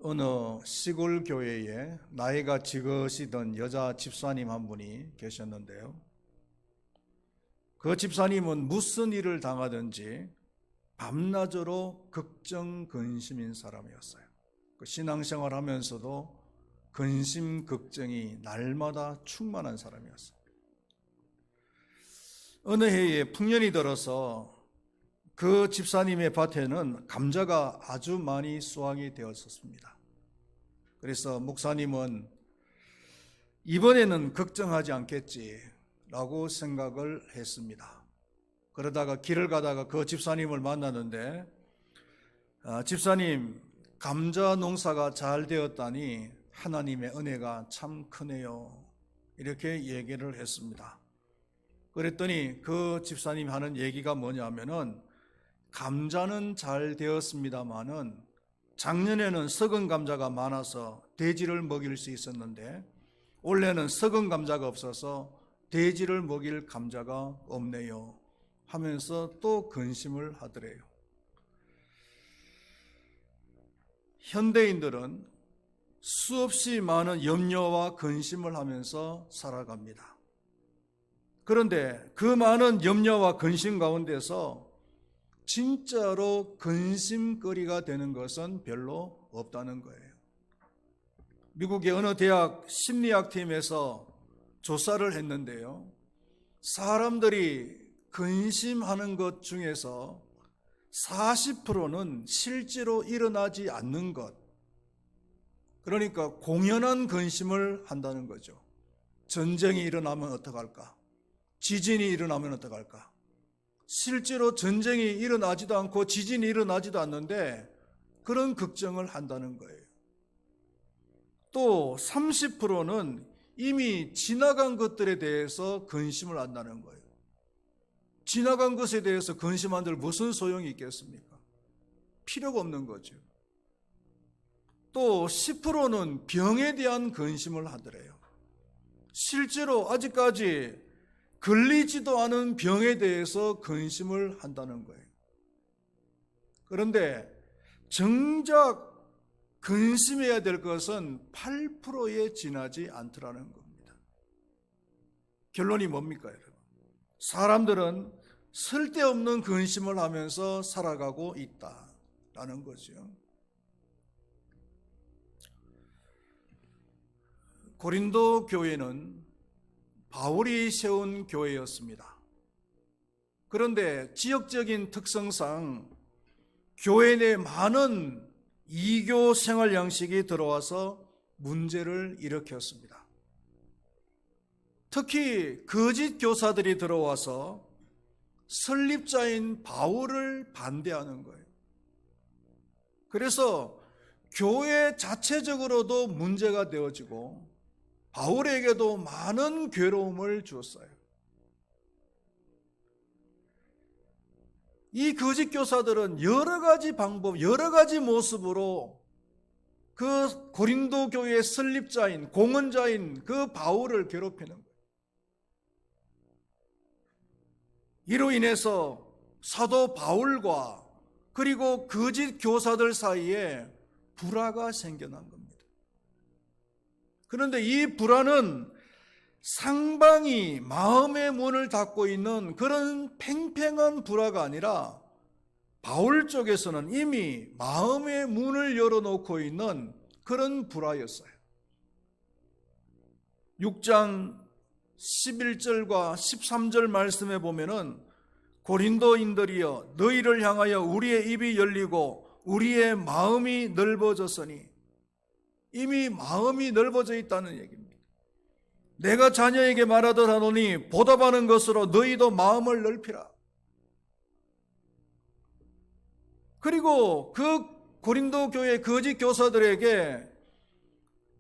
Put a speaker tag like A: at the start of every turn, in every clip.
A: 어느 시골 교회에 나이가 지긋이던 여자 집사님 한 분이 계셨는데요. 그 집사님은 무슨 일을 당하든지 밤낮으로 걱정 근심인 사람이었어요. 그 신앙생활 하면서도 근심 걱정이 날마다 충만한 사람이었어요. 어느 해에 풍년이 들어서 그 집사님의 밭에는 감자가 아주 많이 수확이 되었었습니다. 그래서 목사님은 이번에는 걱정하지 않겠지라고 생각을 했습니다. 그러다가 길을 가다가 그 집사님을 만났는데, 집사님, 감자 농사가 잘 되었다니 하나님의 은혜가 참 크네요. 이렇게 얘기를 했습니다. 그랬더니 그 집사님이 하는 얘기가 뭐냐면은, 감자는 잘 되었습니다마는 작년에는 썩은 감자가 많아서 돼지를 먹일 수 있었는데 올해는 썩은 감자가 없어서 돼지를 먹일 감자가 없네요 하면서 또 근심을 하더래요. 현대인들은 수없이 많은 염려와 근심을 하면서 살아갑니다. 그런데 그 많은 염려와 근심 가운데서 진짜로 근심거리가 되는 것은 별로 없다는 거예요. 미국의 어느 대학 심리학팀에서 조사를 했는데요. 사람들이 근심하는 것 중에서 40%는 실제로 일어나지 않는 것, 그러니까 공연한 근심을 한다는 거죠. 전쟁이 일어나면 어떡할까? 지진이 일어나면 어떡할까? 실제로 전쟁이 일어나지도 않고 지진이 일어나지도 않는데 그런 걱정을 한다는 거예요. 또 30%는 이미 지나간 것들에 대해서 근심을 한다는 거예요. 지나간 것에 대해서 근심한들 무슨 소용이 있겠습니까? 필요가 없는 거죠. 또 10%는 병에 대한 근심을 하더래요. 실제로 아직까지 걸리지도 않은 병에 대해서 근심을 한다는 거예요. 그런데 정작 근심해야 될 것은 8%에 지나지 않더라는 겁니다. 결론이 뭡니까, 여러분? 사람들은 쓸데없는 근심을 하면서 살아가고 있다라는 거죠. 고린도 교회는 바울이 세운 교회였습니다. 그런데 지역적인 특성상 교회 내 많은 이교 생활 양식이 들어와서 문제를 일으켰습니다. 특히 거짓 교사들이 들어와서 설립자인 바울을 반대하는 거예요. 그래서 교회 자체적으로도 문제가 되어지고 바울에게도 많은 괴로움을 주었어요. 이 거짓 교사들은 여러 가지 방법, 여러 가지 모습으로 그 고린도 교회의 설립자인, 공헌자인 그 바울을 괴롭히는 거예요. 이로 인해서 사도 바울과 그리고 거짓 교사들 사이에 불화가 생겨난 겁니다. 그런데 이 불화는 상방이 마음의 문을 닫고 있는 그런 팽팽한 불화가 아니라 바울 쪽에서는 이미 마음의 문을 열어놓고 있는 그런 불화였어요. 6장 11절과 13절 말씀에 보면은 고린도인들이여 너희를 향하여 우리의 입이 열리고 우리의 마음이 넓어졌으니, 이미 마음이 넓어져 있다는 얘기입니다. 내가 자녀에게 말하더라노니 보답하는 것으로 너희도 마음을 넓히라. 그리고 그 고린도 교회 거짓 교사들에게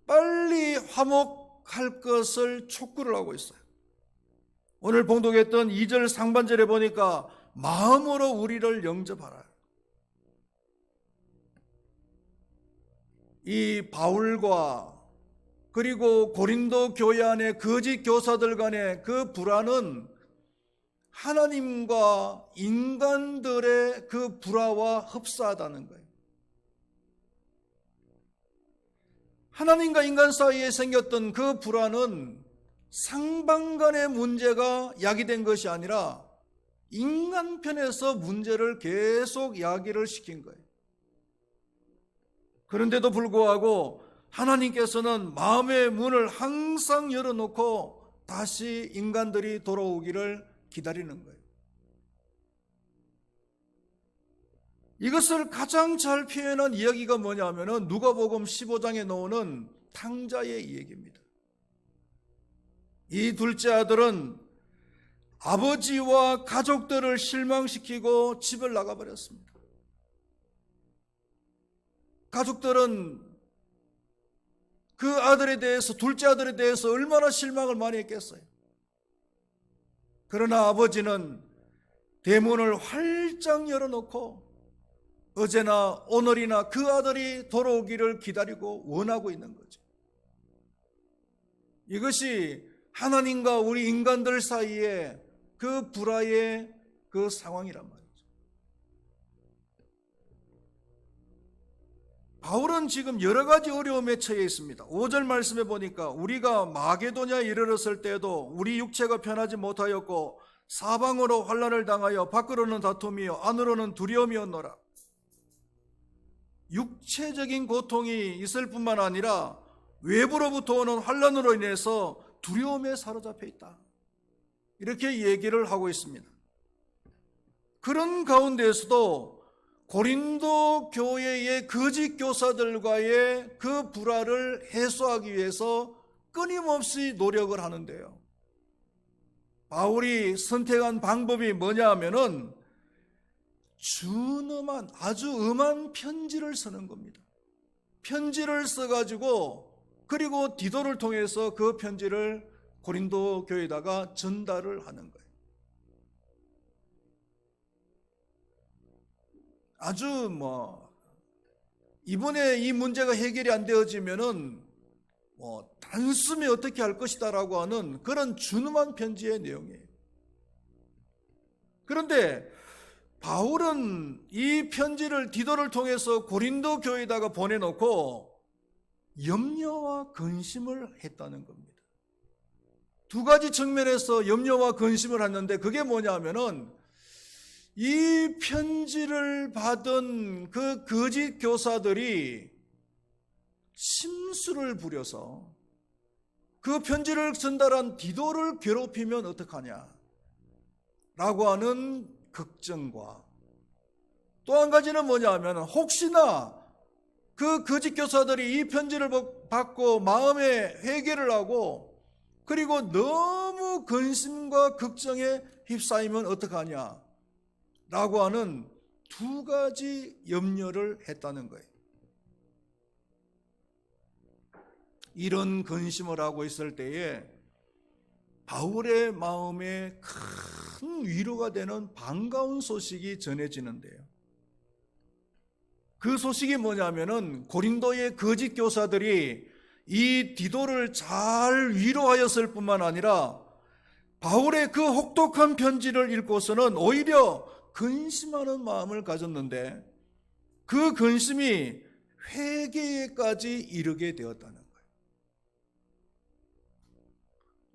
A: 빨리 화목할 것을 촉구를 하고 있어요. 오늘 봉독했던 2절 상반절에 보니까 마음으로 우리를 영접하라. 이 바울과 그리고 고린도 교회 안의 거짓 교사들 간의 그 불화는 하나님과 인간들의 그 불화와 흡사하다는 거예요. 하나님과 인간 사이에 생겼던 그 불화는 상방 간의 문제가 야기된 것이 아니라 인간 편에서 문제를 계속 야기를 시킨 거예요. 그런데도 불구하고 하나님께서는 마음의 문을 항상 열어놓고 다시 인간들이 돌아오기를 기다리는 거예요. 이것을 가장 잘 표현한 이야기가 뭐냐면은 누가복음 15장에 나오는 탕자의 이야기입니다. 이 둘째 아들은 아버지와 가족들을 실망시키고 집을 나가버렸습니다. 가족들은 그 아들에 대해서, 둘째 아들에 대해서 얼마나 실망을 많이 했겠어요. 그러나 아버지는 대문을 활짝 열어놓고 어제나 오늘이나 그 아들이 돌아오기를 기다리고 원하고 있는 거죠. 이것이 하나님과 우리 인간들 사이에 그 불화의 그 상황이란 말이죠. 바울은 지금 여러 가지 어려움에 처해 있습니다. 5절 말씀에 보니까 우리가 마게도냐에 이르렀을 때에도 우리 육체가 편하지 못하였고 사방으로 환난을 당하여 밖으로는 다툼이요 안으로는 두려움이었노라. 육체적인 고통이 있을 뿐만 아니라 외부로부터 오는 환난으로 인해서 두려움에 사로잡혀 있다. 이렇게 얘기를 하고 있습니다. 그런 가운데에서도 고린도 교회의 거짓 교사들과의 그 불화를 해소하기 위해서 끊임없이 노력을 하는데요. 바울이 선택한 방법이 뭐냐 하면은 준엄한, 아주 엄한 편지를 쓰는 겁니다. 편지를 써가지고 그리고 디도를 통해서 그 편지를 고린도 교회에다가 전달을 하는 거예요. 아주 이번에 이 문제가 해결이 안 되어지면은 단숨에 어떻게 할 것이다라고 하는 그런 준엄한 편지의 내용이에요. 그런데 바울은 이 편지를 디도를 통해서 고린도 교회에다가 보내놓고 염려와 근심을 했다는 겁니다. 두 가지 측면에서 염려와 근심을 했는데 그게 뭐냐면은 이 편지를 받은 그 거짓 교사들이 심술을 부려서 그 편지를 전달한 디도를 괴롭히면 어떡하냐 라고 하는 걱정과 또 한 가지는 뭐냐면 혹시나 그 거짓 교사들이 이 편지를 받고 마음에 회개를 하고 그리고 너무 근심과 걱정에 휩싸이면 어떡하냐 라고 하는 두 가지 염려를 했다는 거예요. 이런 근심을 하고 있을 때에 바울의 마음에 큰 위로가 되는 반가운 소식이 전해지는데요. 그 소식이 뭐냐면은 고린도의 거짓 교사들이 이 디도를 잘 위로하였을 뿐만 아니라 바울의 그 혹독한 편지를 읽고서는 오히려 근심하는 마음을 가졌는데 그 근심이 회개에까지 이르게 되었다는 거예요.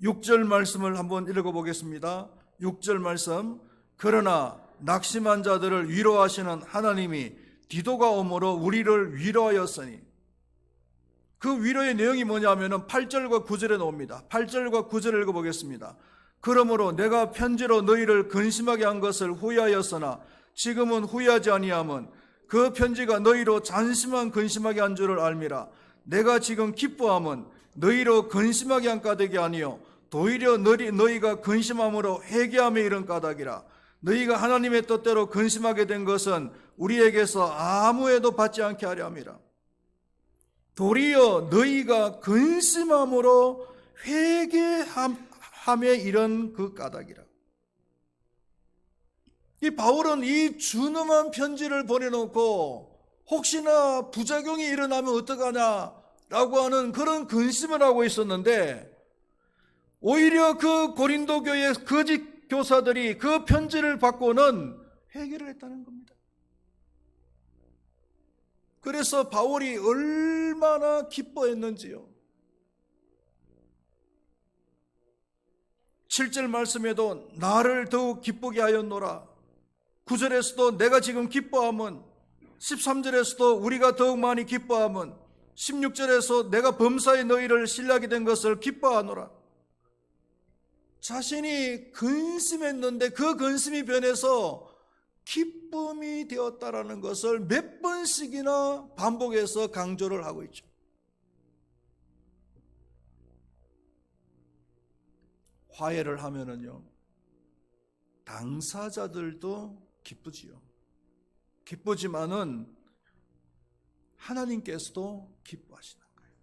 A: 6절 말씀을 한번 읽어보겠습니다. 6절 말씀. 그러나 낙심한 자들을 위로하시는 하나님이 디도가 오므로 우리를 위로하였으니, 그 위로의 내용이 뭐냐면은 8절과 9절에 나옵니다. 8절과 9절을 읽어보겠습니다. 그러므로 내가 편지로 너희를 근심하게 한 것을 후회하였으나 지금은 후회하지 아니함은 그 편지가 너희로 잠시만 근심하게 한 줄을 알미라. 내가 지금 기뻐함은 너희로 근심하게 한 까닭이 아니요 도리어 너희가 근심함으로 회개함에 이른 까닭이라. 너희가 하나님의 뜻대로 근심하게 된 것은 우리에게서 아무에도 받지 않게 하려 함이라. 도리어 너희가 근심함으로 회개함에 이른 그 까닭이라. 이 바울은 이 준엄한 편지를 보내놓고 혹시나 부작용이 일어나면 어떡하냐라고 하는 그런 근심을 하고 있었는데 오히려 그 고린도 교회 거짓 교사들이 그 편지를 받고는 회개를 했다는 겁니다. 그래서 바울이 얼마나 얼마나 기뻐했는지요. 7절 말씀에도 나를 더욱 기쁘게 하였노라. 9절에서도 내가 지금 기뻐함은, 13절에서도 우리가 더욱 많이 기뻐함은, 16절에서 내가 범사에 너희를 신뢰하게 된 것을 기뻐하노라. 자신이 근심했는데 그 근심이 변해서 기쁨이 되었다라는 것을 몇 번씩이나 반복해서 강조를 하고 있죠. 화해를 하면은요, 당사자들도 기쁘지요. 기쁘지만은 하나님께서도 기뻐하시는 거예요.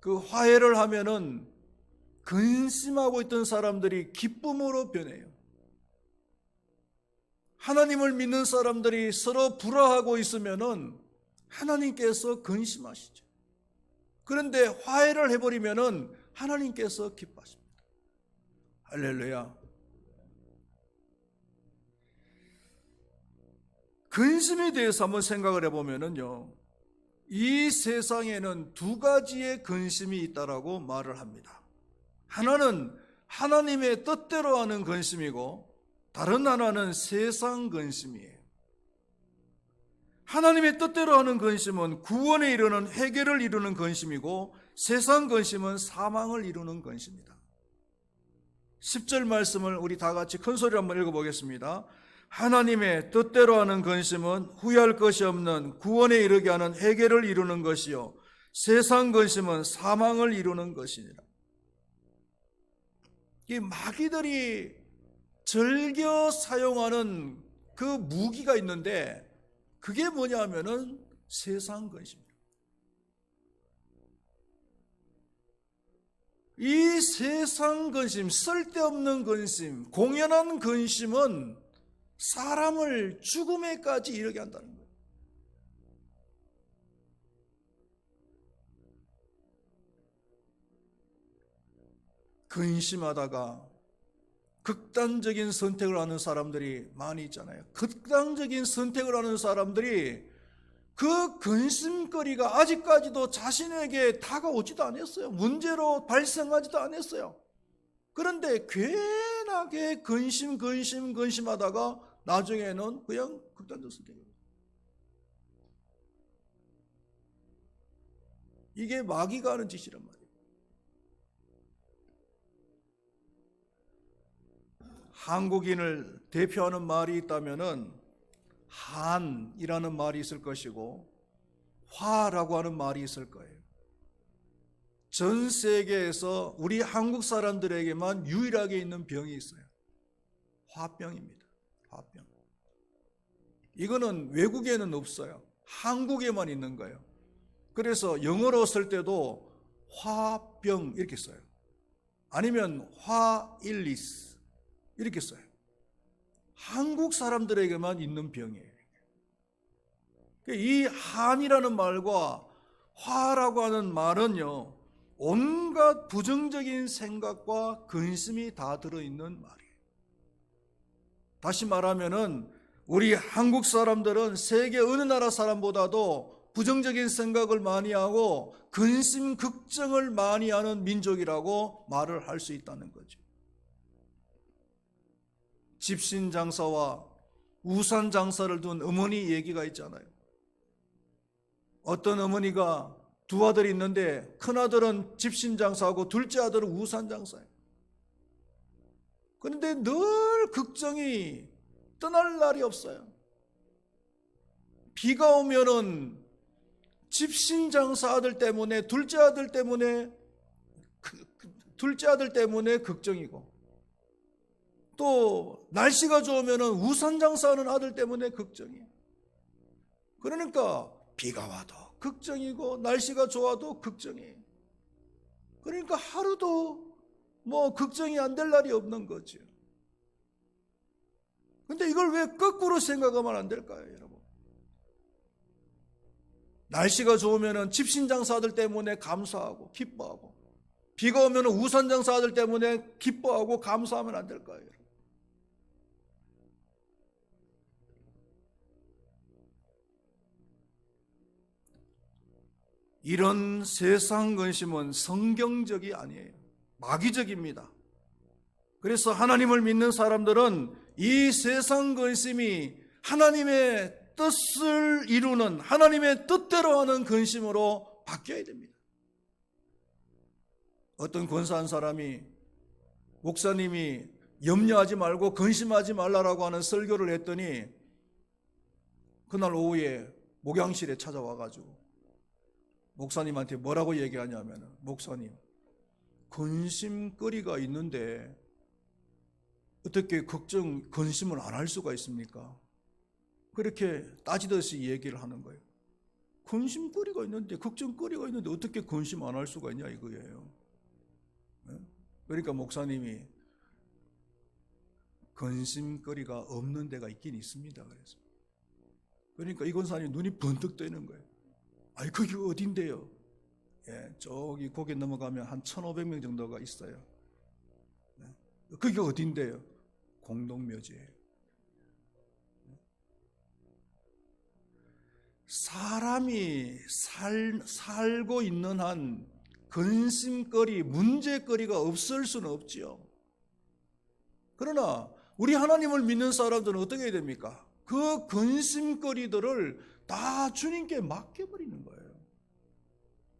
A: 그 화해를 하면은 근심하고 있던 사람들이 기쁨으로 변해요. 하나님을 믿는 사람들이 서로 불화하고 있으면은 하나님께서 근심하시죠. 그런데 화해를 해버리면은 하나님께서 기뻐하십니다. 할렐루야. 근심에 대해서 한번 생각을 해보면은요, 이 세상에는 두 가지의 근심이 있다라고 말을 합니다. 하나는 하나님의 뜻대로 하는 근심이고, 다른 하나는 세상 근심이에요. 하나님의 뜻대로 하는 근심은 구원에 이르는 회개를 이루는 근심이고, 세상 근심은 사망을 이루는 근심이다. 10절 말씀을 우리 다 같이 큰 소리로 한번 읽어보겠습니다. 하나님의 뜻대로 하는 근심은 후회할 것이 없는 구원에 이르게 하는 회개를 이루는 것이요, 세상 근심은 사망을 이루는 것이니라. 이 마귀들이 즐겨 사용하는 그 무기가 있는데, 그게 뭐냐 하면은 세상 근심입니다. 이 세상 근심, 쓸데없는 근심, 공연한 근심은 사람을 죽음에까지 이르게 한다는 거예요. 근심하다가 극단적인 선택을 하는 사람들이 많이 있잖아요. 극단적인 선택을 하는 사람들이 그 근심거리가 아직까지도 자신에게 다가오지도 않았어요. 문제로 발생하지도 않았어요. 그런데 괜하게 근심하다가 나중에는 그냥 극단적 선택이에요. 이게 마귀가 하는 짓이란 말이에요. 한국인을 대표하는 말이 있다면은 한이라는 말이 있을 것이고 화라고 하는 말이 있을 거예요. 전 세계에서 우리 한국 사람들에게만 유일하게 있는 병이 있어요. 화병입니다. 화병. 이거는 외국에는 없어요. 한국에만 있는 거예요. 그래서 영어로 쓸 때도 화병 이렇게 써요. 아니면 화일리스 이렇게 써요. 한국 사람들에게만 있는 병이에요. 이 한이라는 말과 화라고 하는 말은요, 온갖 부정적인 생각과 근심이 다 들어있는 말이에요. 다시 말하면은 우리 한국 사람들은 세계 어느 나라 사람보다도 부정적인 생각을 많이 하고 근심 걱정을 많이 하는 민족이라고 말을 할 수 있다는 거죠. 집신 장사와 우산 장사를 둔 어머니 얘기가 있잖아요. 어떤 어머니가 두 아들이 있는데 큰아들은 집신 장사하고 둘째 아들은 우산 장사예요. 그런데 늘 걱정이 떠날 날이 없어요. 비가 오면은 집신 장사 아들 때문에 둘째 아들 때문에 걱정이고, 또 날씨가 좋으면은 우산 장사하는 아들 때문에 걱정이에요. 그러니까 비가 와도 걱정이고 날씨가 좋아도 걱정이에요. 그러니까 하루도 걱정이 안 될 날이 없는 거죠. 근데 이걸 왜 거꾸로 생각하면 안 될까요, 여러분? 날씨가 좋으면은 집신 장사들 때문에 감사하고 기뻐하고, 비가 오면은 우산 장사들 때문에 기뻐하고 감사하면 안 될까요, 여러분? 이런 세상 근심은 성경적이 아니에요. 마귀적입니다. 그래서 하나님을 믿는 사람들은 이 세상 근심이 하나님의 뜻을 이루는, 하나님의 뜻대로 하는 근심으로 바뀌어야 됩니다. 어떤 권사한 사람이, 목사님이 염려하지 말고 근심하지 말라라고 하는 설교를 했더니 그날 오후에 목양실에 찾아와가지고 목사님한테 뭐라고 얘기하냐면, 목사님, 근심거리가 있는데 어떻게 근심을 안 할 수가 있습니까? 그렇게 따지듯이 얘기를 하는 거예요. 근심거리가 있는데, 걱정거리가 있는데 어떻게 근심 안 할 수가 있냐 이거예요. 그러니까 목사님이 근심거리가 없는 데가 있긴 있습니다. 그러니까 이 권사님 눈이 번뜩 뜨는 거예요. 아이, 그게 어딘데요? 예, 저기 거기 넘어가면 한 1,500명 정도가 있어요. 그게 어딘데요? 공동묘지예요. 사람이 살고 있는 한 근심거리, 문제거리가 없을 수는 없지요. 그러나 우리 하나님을 믿는 사람들은 어떻게 해야 됩니까? 그 근심거리들을 다 주님께 맡겨버리는 거예요.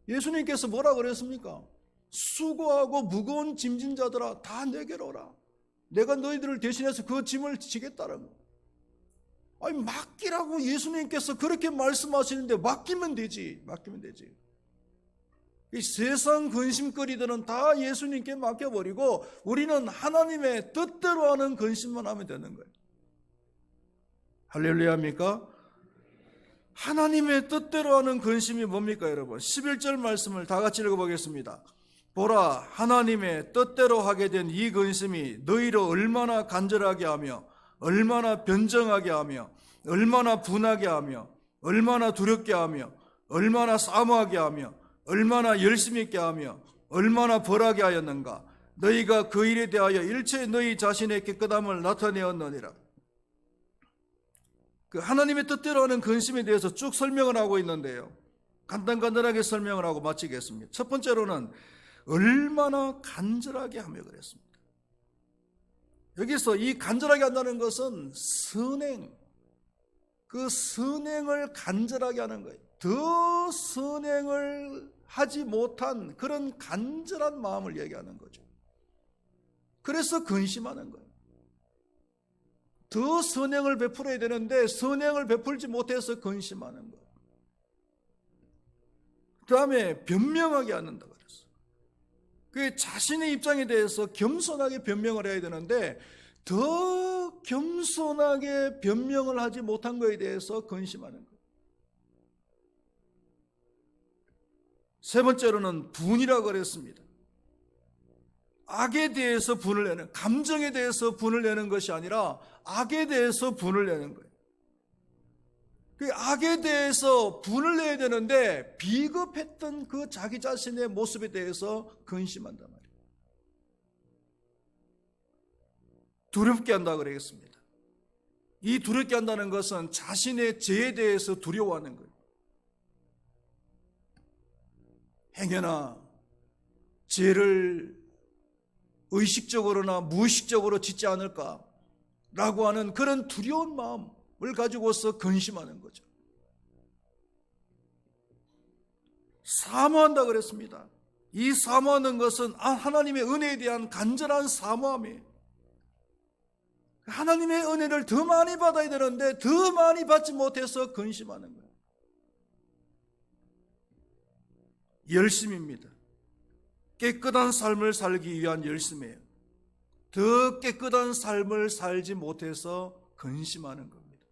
A: 예수님께서 뭐라 그랬습니까? 수고하고 무거운 짐진 자들아, 다 내게로 오라. 내가 너희들을 대신해서 그 짐을 지겠다는 거. 아니, 맡기라고 예수님께서 그렇게 말씀하시는데 맡기면 되지. 이 세상 근심거리들은 다 예수님께 맡겨버리고 우리는 하나님의 뜻대로 하는 근심만 하면 되는 거예요. 할렐루야입니까? 하나님의 뜻대로 하는 근심이 뭡니까, 여러분? 11절 말씀을 다 같이 읽어보겠습니다. 보라, 하나님의 뜻대로 하게 된 이 근심이 너희로 얼마나 간절하게 하며 얼마나 변정하게 하며 얼마나 분하게 하며 얼마나 두렵게 하며 얼마나 사모하게 하며 얼마나 열심히 있게 하며 얼마나 벌하게 하였는가. 너희가 그 일에 대하여 일체 너희 자신의 깨끗함을 나타내었느니라. 그 하나님의 뜻대로 하는 근심에 대해서 쭉 설명을 하고 있는데요, 간단하게 설명을 하고 마치겠습니다. 첫 번째로는 얼마나 간절하게 하며 그랬습니다. 여기서 이 간절하게 한다는 것은 선행, 그 선행을 간절하게 하는 거예요. 더 선행을 하지 못한 그런 간절한 마음을 얘기하는 거죠. 그래서 근심하는 거예요. 더 선행을 베풀어야 되는데 선행을 베풀지 못해서 근심하는 거예요. 그 다음에 변명하게 않는다 그랬어요. 그 자신의 입장에 대해서 겸손하게 변명을 해야 되는데 더 겸손하게 변명을 하지 못한 것에 대해서 근심하는 거예요. 세 번째로는 분이라고 그랬습니다. 악에 대해서 분을 내는, 감정에 대해서 분을 내는 것이 아니라 악에 대해서 분을 내는 거예요. 그 악에 대해서 분을 내야 되는데 비겁했던 그 자기 자신의 모습에 대해서 근심한단 말이에요. 두렵게 한다 그러겠습니다. 이 두렵게 한다는 것은 자신의 죄에 대해서 두려워하는 거예요. 행여나 죄를 의식적으로나 무의식적으로 짓지 않을까라고 하는 그런 두려운 마음을 가지고서 근심하는 거죠. 사모한다 그랬습니다. 이 사모하는 것은 하나님의 은혜에 대한 간절한 사모함이에요. 하나님의 은혜를 더 많이 받아야 되는데 더 많이 받지 못해서 근심하는 거예요. 열심입니다. 깨끗한 삶을 살기 위한 열심이에요. 더 깨끗한 삶을 살지 못해서 근심하는 겁니다.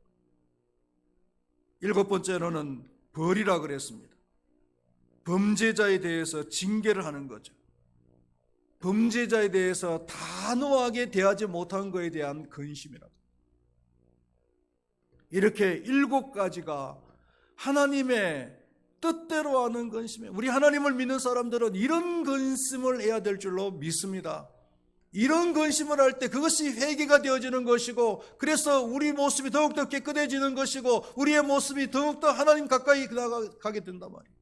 A: 일곱 번째로는 벌이라 그랬습니다. 범죄자에 대해서 징계를 하는 거죠. 범죄자에 대해서 단호하게 대하지 못한 것에 대한 근심이라고. 이렇게 7가지가 하나님의 뜻대로 하는 근심이에요. 우리 하나님을 믿는 사람들은 이런 근심을 해야 될 줄로 믿습니다. 이런 근심을 할 때 그것이 회개가 되어지는 것이고, 그래서 우리 모습이 더욱더 깨끗해지는 것이고, 우리의 모습이 더욱더 하나님 가까이 나가게 된단 말이에요.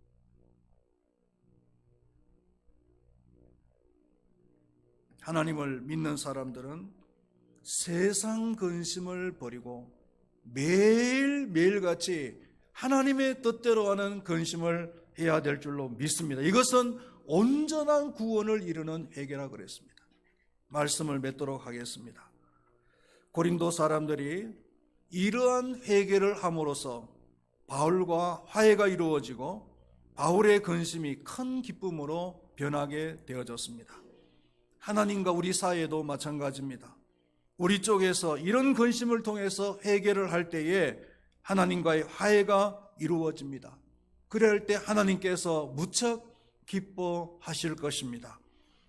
A: 하나님을 믿는 사람들은 세상 근심을 버리고 매일매일같이 하나님의 뜻대로 하는 근심을 해야 될 줄로 믿습니다. 이것은 온전한 구원을 이루는 회개라 그랬습니다. 말씀을 맺도록 하겠습니다. 고린도 사람들이 이러한 회개를 함으로써 바울과 화해가 이루어지고 바울의 근심이 큰 기쁨으로 변하게 되어졌습니다. 하나님과 우리 사이에도 마찬가지입니다. 우리 쪽에서 이런 근심을 통해서 회개를 할 때에 하나님과의 화해가 이루어집니다. 그럴 때 하나님께서 무척 기뻐하실 것입니다.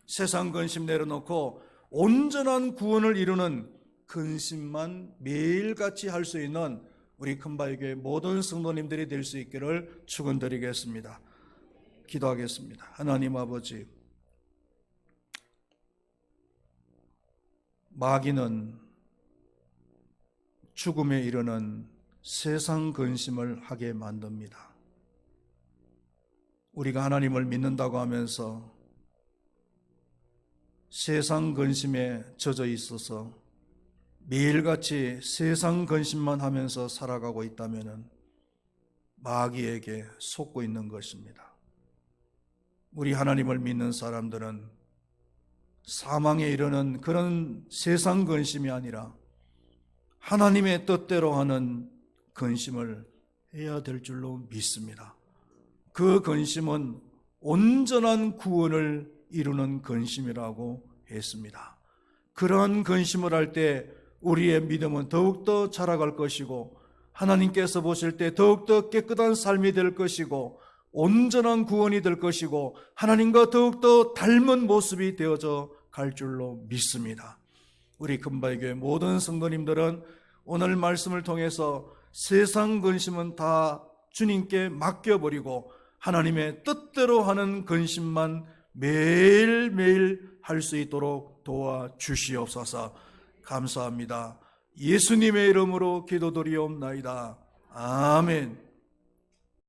A: 세상 근심 내려놓고 온전한 구원을 이루는 근심만 매일같이 할 수 있는 우리 큰바위교회 모든 성도님들이 될 수 있기를 축원드리겠습니다. 기도하겠습니다. 하나님 아버지, 마귀는 죽음에 이르는 세상 근심을 하게 만듭니다. 우리가 하나님을 믿는다고 하면서 세상 근심에 젖어 있어서 매일같이 세상 근심만 하면서 살아가고 있다면 마귀에게 속고 있는 것입니다. 우리 하나님을 믿는 사람들은 사망에 이르는 그런 세상 근심이 아니라 하나님의 뜻대로 하는 근심을 해야 될 줄로 믿습니다. 그 근심은 온전한 구원을 이루는 근심이라고 했습니다. 그러한 근심을 할 때 우리의 믿음은 더욱더 자라갈 것이고 하나님께서 보실 때 더욱더 깨끗한 삶이 될 것이고 온전한 구원이 될 것이고 하나님과 더욱더 닮은 모습이 되어져 갈 줄로 믿습니다. 우리 금바위교회 모든 성도님들은 오늘 말씀을 통해서 세상 근심은 다 주님께 맡겨버리고 하나님의 뜻대로 하는 근심만 매일매일 할 수 있도록 도와주시옵소서. 감사합니다. 예수님의 이름으로 기도드리옵나이다. 아멘.